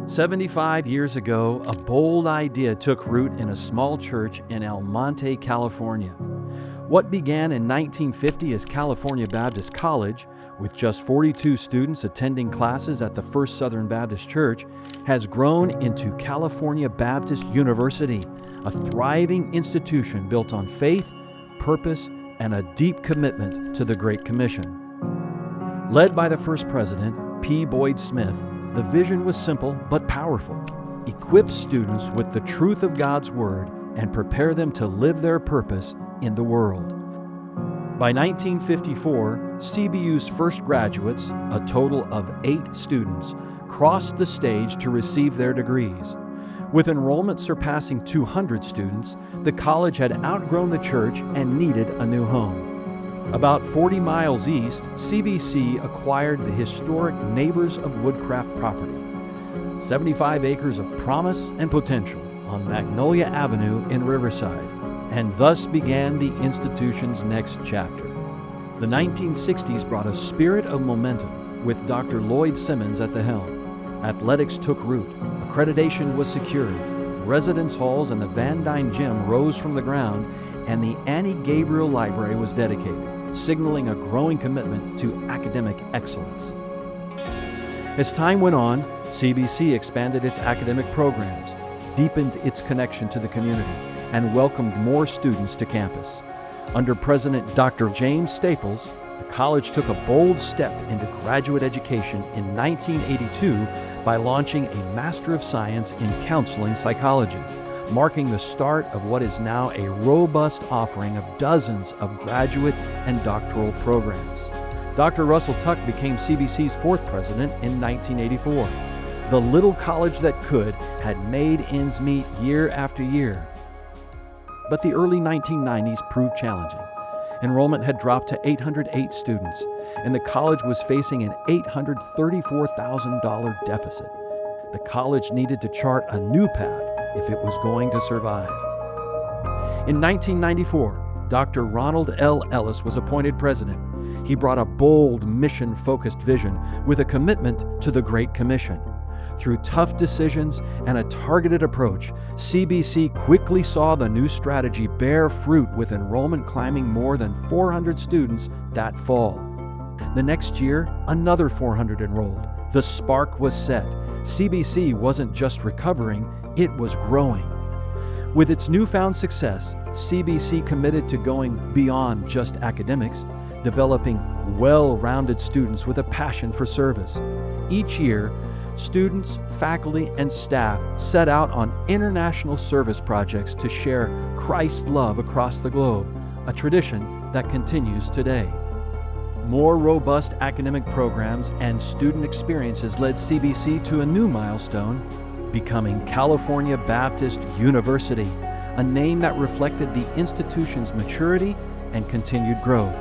75 years ago, a bold idea took root in a small church in El Monte, California. What began in 1950 as California Baptist College, with just 42 students attending classes at the First Southern Baptist Church, has grown into California Baptist University, a thriving institution built on faith, purpose, and a deep commitment to the Great Commission. Led by the first president, P. Boyd Smith, the vision was simple but powerful: equip students with the truth of God's Word and prepare them to live their purpose in the world. By 1954, CBU's first graduates, a total of 8 students, crossed the stage to receive their degrees. With enrollment surpassing 200 students, the college had outgrown the church and needed a new home. About 40 miles east, CBC acquired the historic Neighbors of Woodcraft property, 75 acres of promise and potential on Magnolia Avenue in Riverside, and thus began the institution's next chapter. The 1960s brought a spirit of momentum with Dr. Lloyd Simmons at the helm. Athletics took root, accreditation was secured, residence halls and the Van Dyne Gym rose from the ground, and the Annie Gabriel Library was dedicated, signaling a growing commitment to academic excellence. As time went on, CBC expanded its academic programs, deepened its connection to the community, and welcomed more students to campus. Under President Dr. James Staples, the college took a bold step into graduate education in 1982 by launching a Master of Science in Counseling Psychology, marking the start of what is now a robust offering of dozens of graduate and doctoral programs. Dr. Russell Tuck became CBC's 4th president in 1984. The little college that could had made ends meet year after year. But the early 1990s proved challenging. Enrollment had dropped to 808 students, and the college was facing an $834,000 deficit. The college needed to chart a new path if it was going to survive. In 1994, Dr. Ronald L. Ellis was appointed president. He brought a bold, mission-focused vision with a commitment to the Great Commission. Through tough decisions and a targeted approach, CBC quickly saw the new strategy bear fruit, with enrollment climbing more than 400 students that fall. The next year, another 400 enrolled. The spark was set. CBC wasn't just recovering, it was growing. With its newfound success, CBC committed to going beyond just academics, developing well-rounded students with a passion for service. Each year, students, faculty, and staff set out on international service projects to share Christ's love across the globe, a tradition that continues today. More robust academic programs and student experiences led CBC to a new milestone, becoming California Baptist University, a name that reflected the institution's maturity and continued growth.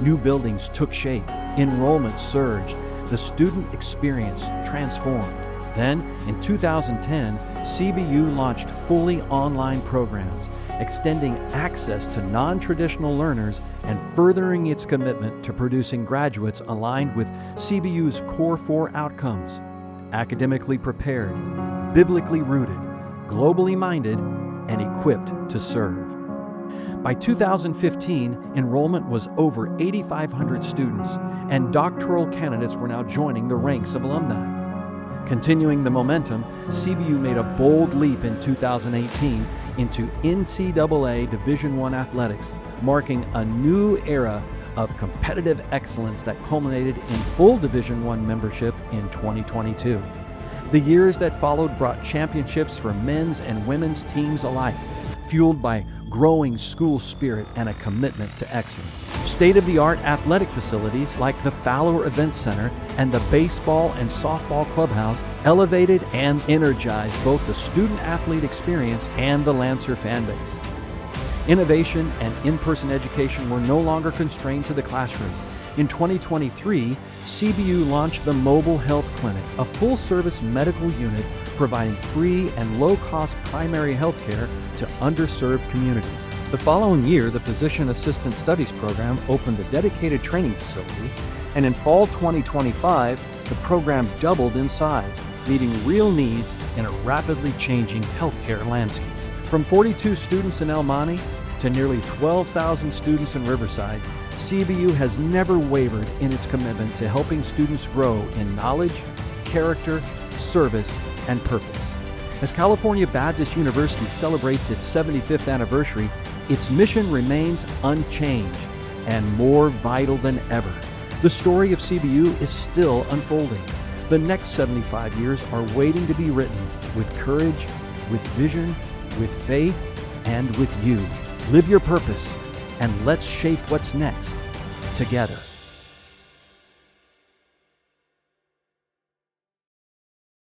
New buildings took shape, enrollment surged, the student experience transformed. Then, in 2010, CBU launched fully online programs, extending access to non-traditional learners and furthering its commitment to producing graduates aligned with CBU's core 4 outcomes: academically prepared, biblically rooted, globally minded, and equipped to serve. By 2015, enrollment was over 8,500 students, and doctoral candidates were now joining the ranks of alumni. Continuing the momentum, CBU made a bold leap in 2018 into NCAA Division I athletics, marking a new era of competitive excellence that culminated in full Division I membership in 2022. The years that followed brought championships for men's and women's teams alike, fueled by growing school spirit and a commitment to excellence. State-of-the-art athletic facilities like the Fowler Event Center and the baseball and softball clubhouse elevated and energized both the student-athlete experience and the Lancer fan base. Innovation and in-person education were no longer constrained to the classroom. In 2023, CBU launched the Mobile Health Clinic, a full-service medical unit providing free and low-cost primary health care to underserved communities. The following year, the Physician Assistant Studies program opened a dedicated training facility, and in fall 2025, the program doubled in size, meeting real needs in a rapidly changing healthcare landscape. From 42 students in El Monte to nearly 12,000 students in Riverside, CBU has never wavered in its commitment to helping students grow in knowledge, character, service, and purpose. As California Baptist University celebrates its 75th anniversary, its mission remains unchanged and more vital than ever. The story of CBU is still unfolding. The next 75 years are waiting to be written with courage, with vision, with faith, and with you. Live your purpose, and let's shape what's next together.